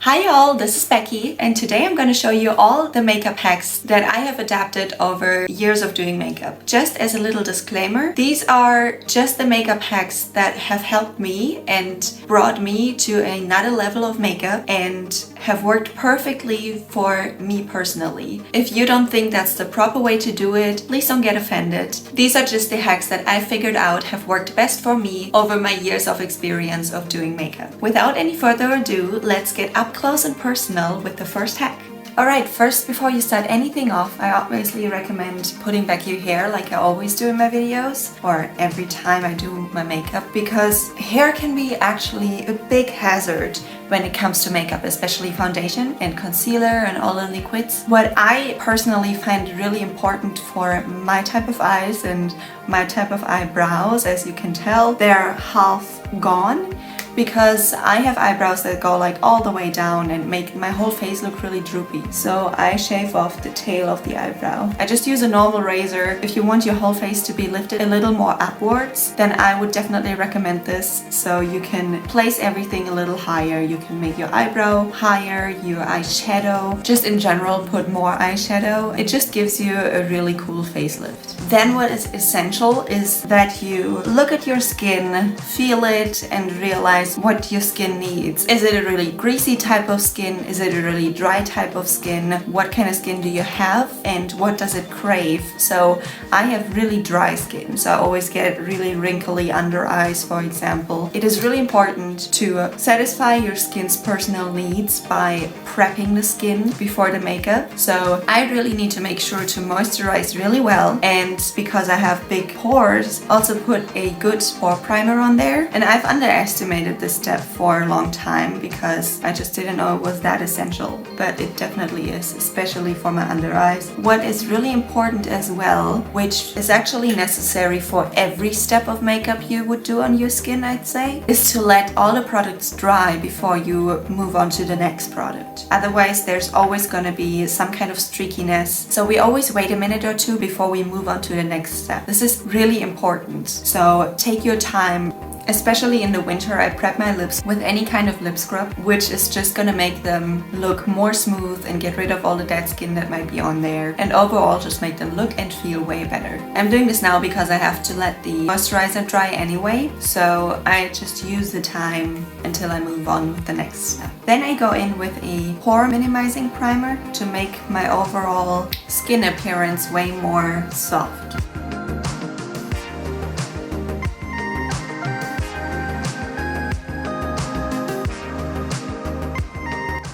Hi y'all, this is Becky, and today I'm going to show you all the makeup hacks that I have adapted over years of doing makeup. Just as a little disclaimer, these are just the makeup hacks that have helped me and brought me to another level of makeup and have worked perfectly for me personally. If you don't think that's the proper way to do it, please don't get offended. These are just the hacks that I figured out have worked best for me over my years of experience of doing makeup. Without any further ado, let's get up close and personal with the first hack. Alright, first, before you start anything off, I obviously recommend putting back your hair like I always do in my videos or every time I do my makeup, because hair can be actually a big hazard when it comes to makeup, especially foundation and concealer and all the liquids. What I personally find really important for my type of eyes and my type of eyebrows, as you can tell, they're half gone. Because I have eyebrows that go like all the way down and make my whole face look really droopy. So I shave off the tail of the eyebrow. I just use a normal razor. If you want your whole face to be lifted a little more upwards, then I would definitely recommend this. So you can place everything a little higher. You can make your eyebrow higher, your eyeshadow. Just in general, put more eyeshadow. It just gives you a really cool facelift. Then what is essential is that you look at your skin, feel it, and realize what your skin needs. Is it a really greasy type of skin? Is it a really dry type of skin? What kind of skin do you have and what does it crave? So I have really dry skin, so I always get really wrinkly under eyes, for example. It is really important to satisfy your skin's personal needs by prepping the skin before the makeup. So I really need to make sure to moisturize really well, and because I have big pores, also put a good pore primer on there. And I've underestimated this step for a long time because I just didn't know it was that essential, but it definitely is, especially for my under eyes. What is really important as well, which is actually necessary for every step of makeup you would do on your skin, I'd say, is to let all the products dry before you move on to the next product. Otherwise, there's always going to be some kind of streakiness. So we always wait a minute or two before we move on to the next step. This is really important. So take your time. Especially in the winter, I prep my lips with any kind of lip scrub, which is just gonna make them look more smooth and get rid of all the dead skin that might be on there, and overall just make them look and feel way better. I'm doing this now because I have to let the moisturizer dry anyway, so I just use the time until I move on with the next step. Then I go in with a pore minimizing primer to make my overall skin appearance way more soft.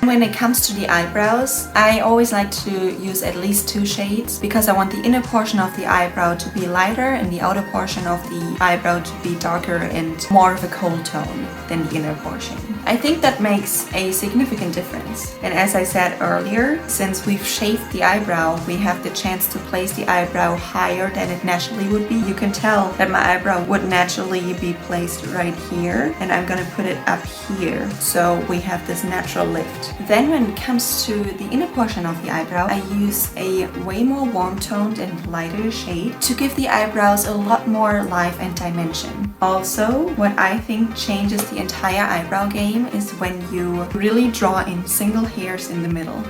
When it comes to the eyebrows, I always like to use at least 2 shades because I want the inner portion of the eyebrow to be lighter and the outer portion of the eyebrow to be darker and more of a cold tone than the inner portion. I think that makes a significant difference. And as I said earlier, since we've shaved the eyebrow, we have the chance to place the eyebrow higher than it naturally would be. You can tell that my eyebrow would naturally be placed right here, and I'm gonna put it up here so we have this natural lift. Then when it comes to the inner portion of the eyebrow, I use a way more warm-toned and lighter shade to give the eyebrows a lot more life and dimension. Also, what I think changes the entire eyebrow game is when you really draw in single hairs in the middle.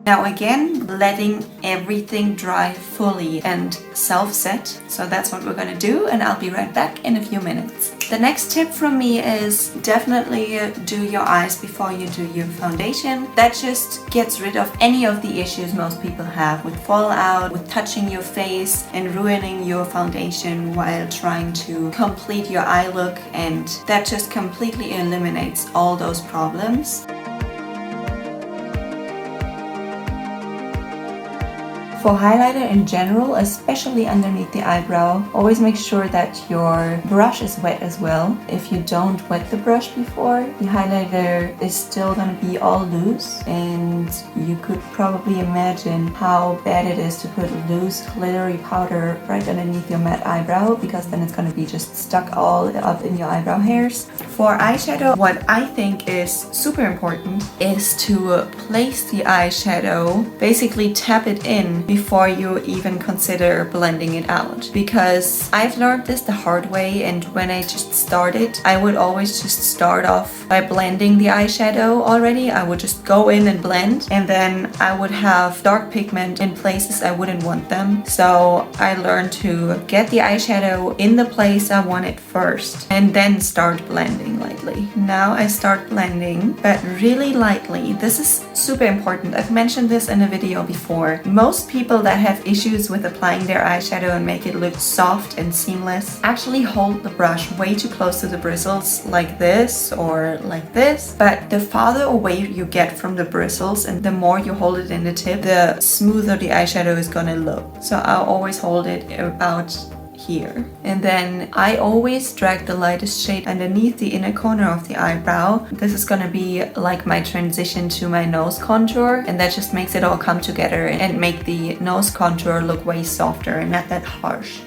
Now again, letting everything dry fully and self-set. So that's what we're gonna do, and I'll be right back in a few minutes. The next tip from me is definitely do your eyes before you do your foundation. That just gets rid of any of the issues most people have with fallout, with touching your face and ruining your foundation while trying to complete your eye look, and that just completely eliminates all those problems. For highlighter in general, especially underneath the eyebrow, always make sure that your brush is wet as well. If you don't wet the brush before, the highlighter is still gonna be all loose, and you could probably imagine how bad it is to put loose glittery powder right underneath your matte eyebrow, because then it's gonna be just stuck all up in your eyebrow hairs. For eyeshadow, what I think is super important is to place the eyeshadow, basically tap it in before you even consider blending it out. Because I've learned this the hard way, and when I just started, I would always just start off by blending the eyeshadow already. I would just go in and blend, and then I would have dark pigment in places I wouldn't want them. So I learned to get the eyeshadow in the place I want it first, and then start blending lightly. Now I start blending, but really lightly. This is super important. I've mentioned this in a video before. Most people that have issues with applying their eyeshadow and make it look soft and seamless actually hold the brush way too close to the bristles, like this or like this. But the farther away you get from the bristles and the more you hold it in the tip, the smoother the eyeshadow is gonna look. So I'll always hold it about here. And then I always drag the lightest shade underneath the inner corner of the eyebrow. This is gonna be like my transition to my nose contour, and that just makes it all come together and make the nose contour look way softer and not that harsh.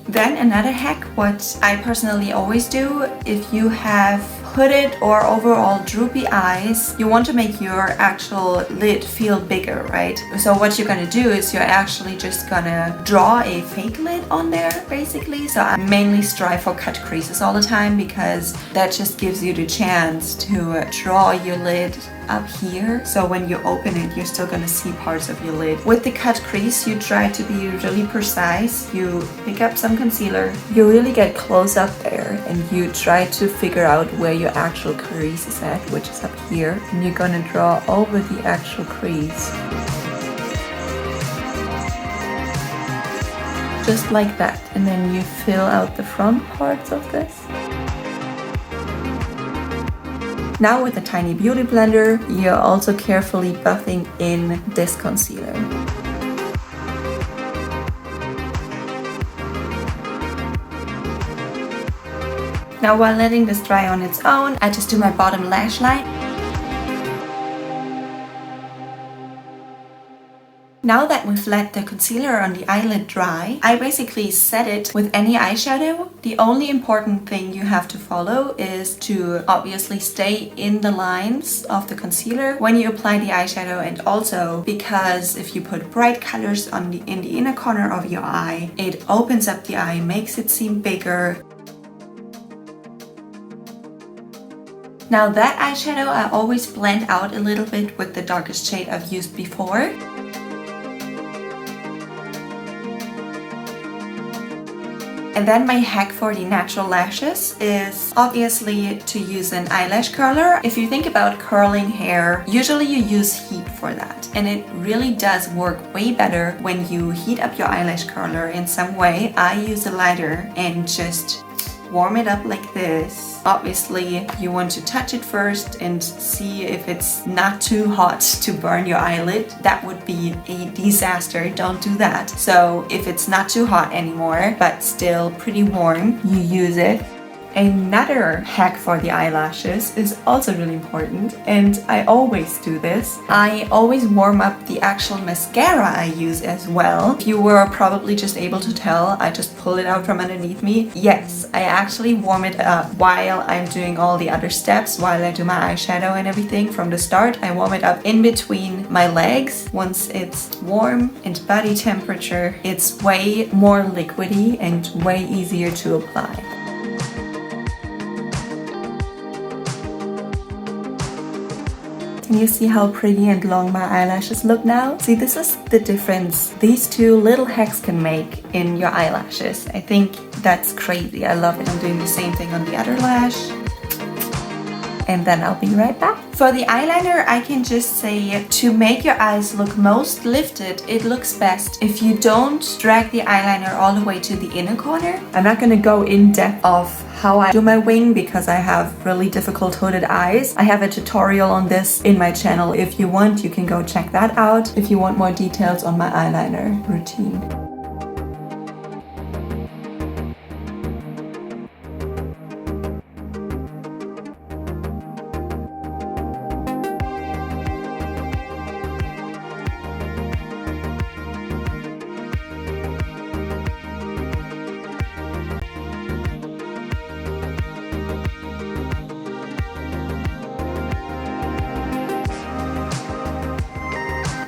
Then another hack, what I personally always do, if you have hooded or overall droopy eyes, you want to make your actual lid feel bigger, right? So what you're gonna do is you're actually just gonna draw a fake lid on there, basically. So I mainly strive for cut creases all the time, because that just gives you the chance to draw your lid up here, so when you open it you're still gonna see parts of your lid. With the cut crease, you try to be really precise. You pick up some concealer, you really get close up there, and you try to figure out where your actual crease is at, which is up here, and you're gonna draw over the actual crease. Just like that, and then you fill out the front parts of this. Now with a tiny beauty blender, you're also carefully buffing in this concealer. Now while letting this dry on its own, I just do my bottom lash line. Now that we've let the concealer on the eyelid dry, I basically set it with any eyeshadow. The only important thing you have to follow is to obviously stay in the lines of the concealer when you apply the eyeshadow, and also because if you put bright colors in the inner corner of your eye, it opens up the eye, makes it seem bigger. Now that eyeshadow I always blend out a little bit with the darkest shade I've used before. And then my hack for the natural lashes is obviously to use an eyelash curler. If you think about curling hair, usually you use heat for that. And it really does work way better when you heat up your eyelash curler in some way. I use a lighter and just warm it up like this. Obviously, you want to touch it first and see if it's not too hot to burn your eyelid. That would be a disaster. Don't do that. So if it's not too hot anymore, but still pretty warm, you use it. Another hack for the eyelashes is also really important, and I always do this. I always warm up the actual mascara I use as well. You were probably just able to tell, I just pull it out from underneath me. Yes, I actually warm it up while I'm doing all the other steps, while I do my eyeshadow and everything from the start. I warm it up in between my legs. Once it's warm and body temperature, it's way more liquidy and way easier to apply. Can you see how pretty and long my eyelashes look now? See, this is the difference these two little hacks can make in your eyelashes. I think that's crazy. I love it. I'm doing the same thing on the other lash. and then I'll be right back. For the eyeliner, I can just say to make your eyes look most lifted, it looks best if you don't drag the eyeliner all the way to the inner corner. I'm not gonna go in depth of how I do my wing because I have really difficult hooded eyes. I have a tutorial on this in my channel. If you want, you can go check that out if you want more details on my eyeliner routine.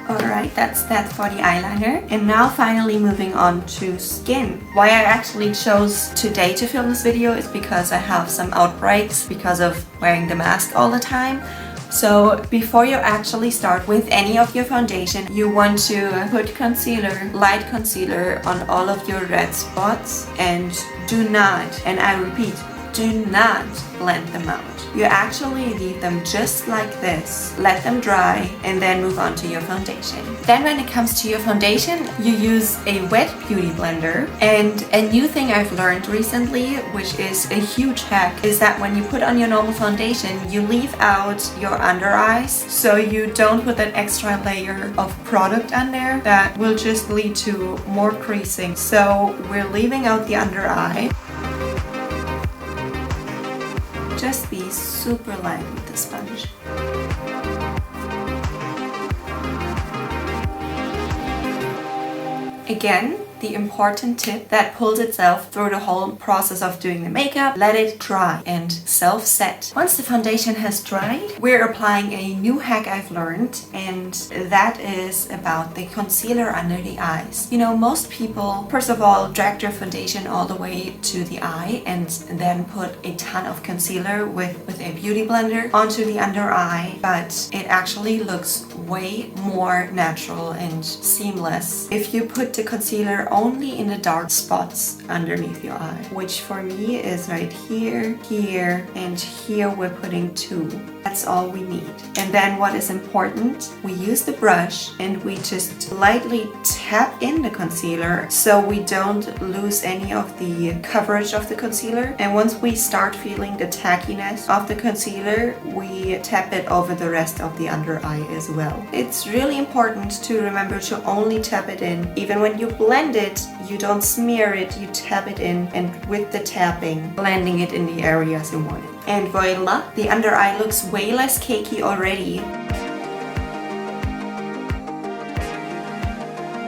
Alright, that's that for the eyeliner. And now finally moving on to skin. Why I actually chose today to film this video is because I have some outbreaks because of wearing the mask all the time. So before you actually start with any of your foundation, you want to put concealer, light concealer on all of your red spots, and do not, and I repeat, do not blend them out. You actually leave them just like this, let them dry, and then move on to your foundation. Then when it comes to your foundation, you use a wet beauty blender. And a new thing I've learned recently, which is a huge hack, is that when you put on your normal foundation, you leave out your under eyes, so you don't put that extra layer of product on there that will just lead to more creasing. So we're leaving out the under eye. Just be super light with the sponge. Again, the important tip that pulls itself through the whole process of doing the makeup: let it dry and self-set. Once the foundation has dried, we're applying a new hack I've learned, and that is about the concealer under the eyes. You know, most people, first of all, drag their foundation all the way to the eye and then put a ton of concealer with a beauty blender onto the under eye, but it actually looks way more natural and seamless if you put the concealer only in the dark spots underneath your eye, which for me is right here, here, and here. We're putting 2. That's all we need. And then what is important, we use the brush and we just lightly tap in the concealer so we don't lose any of the coverage of the concealer. And once we start feeling the tackiness of the concealer, we tap it over the rest of the under eye as well. It's really important to remember to only tap it in. Even when you blend it, you don't smear it, you tap it in, and with the tapping, blending it in the areas you want it. And voila, the under eye looks way less cakey already.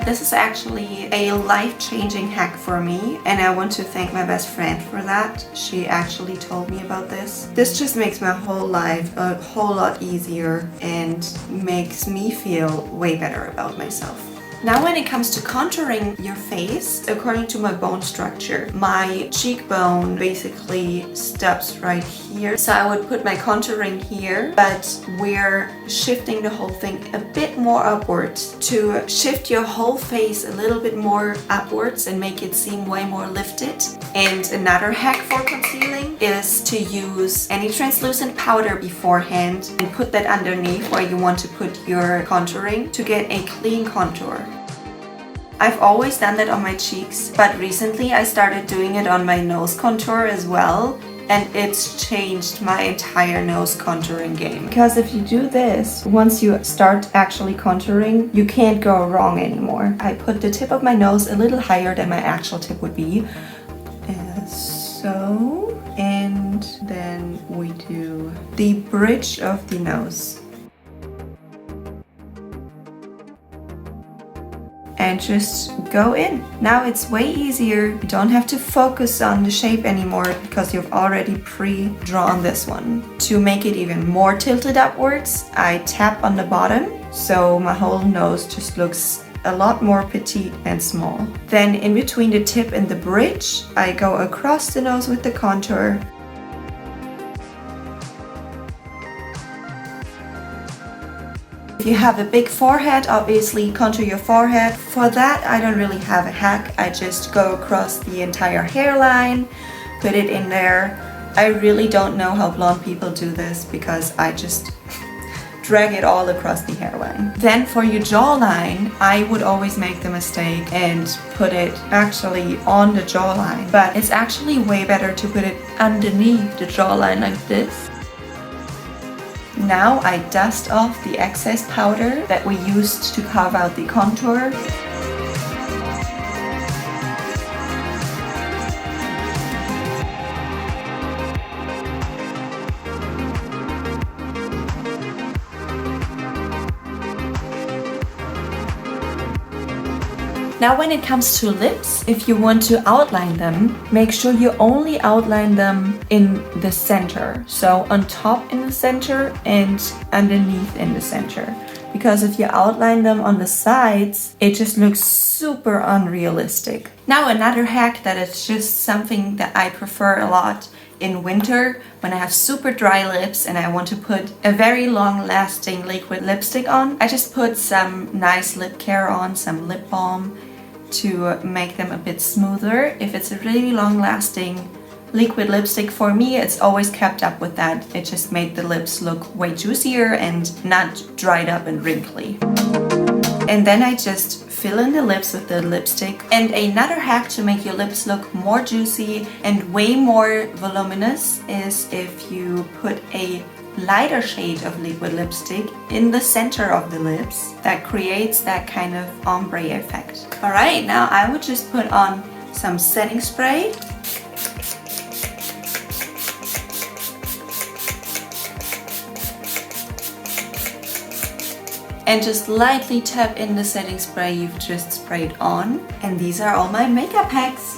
This is actually a life-changing hack for me, and I want to thank my best friend for that. She actually told me about this. This just makes my whole life a whole lot easier and makes me feel way better about myself. Now when it comes to contouring your face, according to my bone structure, my cheekbone basically stops right here. So I would put my contouring here, but we're shifting the whole thing a bit more upwards to shift your whole face a little bit more upwards and make it seem way more lifted. And another hack for concealing is to use any translucent powder beforehand and put that underneath where you want to put your contouring to get a clean contour. I've always done that on my cheeks, but recently I started doing it on my nose contour as well, and it's changed my entire nose contouring game. Because if you do this, once you start actually contouring, you can't go wrong anymore. I put the tip of my nose a little higher than my actual tip would be. So, and then we do the bridge of the nose. And just go in. Now it's way easier. You don't have to focus on the shape anymore because you've already pre-drawn this one. To make it even more tilted upwards, I tap on the bottom, so my whole nose just looks a lot more petite and small. Then in between the tip and the bridge, I go across the nose with the contour. If you have a big forehead, obviously contour your forehead. For that, I don't really have a hack. I just go across the entire hairline, put it in there, I really don't know how blonde people do this because I just drag it all across the hairline. Then for your jawline, I would always make the mistake and put it actually on the jawline, but it's actually way better to put it underneath the jawline like this. Now I dust off the excess powder that we used to carve out the contour. Now when it comes to lips, if you want to outline them, make sure you only outline them in the center. So on top in the center and underneath in the center. Because if you outline them on the sides, it just looks super unrealistic. Now another hack that is just something that I prefer a lot in winter when I have super dry lips and I want to put a very long lasting liquid lipstick on. I just put some nice lip care on, some lip balm to make them a bit smoother. If it's a really long lasting liquid lipstick, for me it's always kept up with that. It just made the lips look way juicier and not dried up and wrinkly. And then I just fill in the lips with the lipstick. And another hack to make your lips look more juicy and way more voluminous is if you put a lighter shade of liquid lipstick in the center of the lips. That creates that kind of ombre effect. Alright, now I would just put on some setting spray. And just lightly tap in the setting spray you've just sprayed on. And these are all my makeup hacks.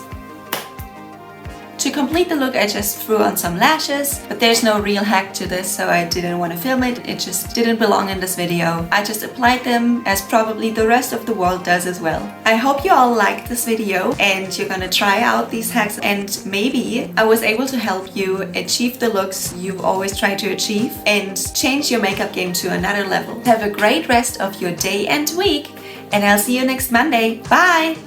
To complete the look, I just threw on some lashes, but there's no real hack to this, so I didn't want to film it. It just didn't belong in this video. I just applied them as probably the rest of the world does as well. I hope you all liked this video and you're gonna try out these hacks, and maybe I was able to help you achieve the looks you've always tried to achieve and change your makeup game to another level. Have a great rest of your day and week, and I'll see you next Monday. Bye!